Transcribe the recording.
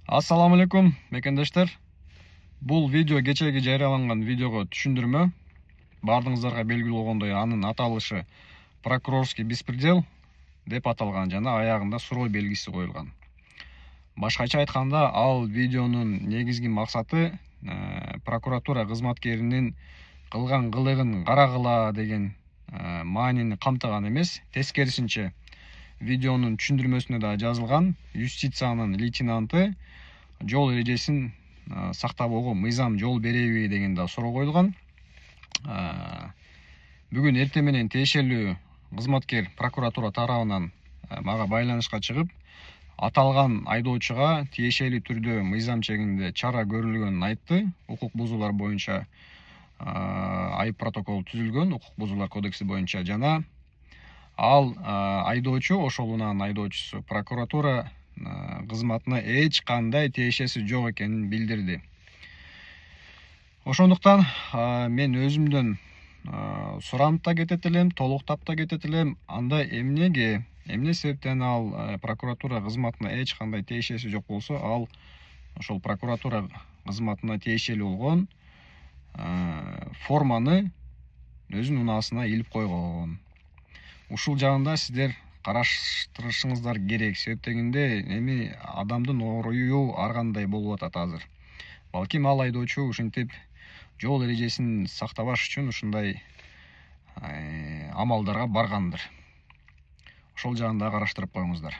Assalamu алейкум, мекендештер. Бул видео кечеги жарыяланган видеого түшүндүрмө. Бардыңыздарга белгилүү болгондой, анын аталышы прокурорский беспредел деп аталган жана аягында суроо белгиси коюлган. Башкача айтканда, ал видеонун негизги максаты прокуратура кызматкеринин кылган кылыгын карагыла деген маанини камтыган эмес. Тескерисинче, видеонун түшүндүрмөсүндө да жазылган, юстициянын лейтенанты жол эрежесин сактабоого мыйзам жол береби деген да суроо коюлган. Бүгүн эртең менен тиешелүү кызматкер прокуратура тарабынан мага байланышка чыгып, аталган айдоочуга тиешелүү түрдө мыйзам чегинде чара көрүлгөнүн айтты. Укук бузуулар боюнча айып протоколу түзүлгөн, укук бузуулар кодекси боюнча, жана ал айдоочу, ошол унаанын айдоочусу прокуратура кызматына эч кандай тиешеси жок экенин билдирди. Ошондуктан мен өзүмдөн суранып да кетет элем, толуктап да кетет элем. Анда эмне себептен ал прокуратура кызматына эч кандай тиешеси жок болсо, ал ошол прокуратура кызматына тиешелүү болгон форманы өзүнүн унаасына илип койгон. Ушул жагында сиздер караштырышыңыздар керек. Себептегенде эми адамдын орою ар кандай болуп атат азыр. Балким ал айдоочу ушинтип жол эрежесин сактабаш үчүн ушундай амалдарга баргандыр. Ошол жагын да караштырып коюңуздар.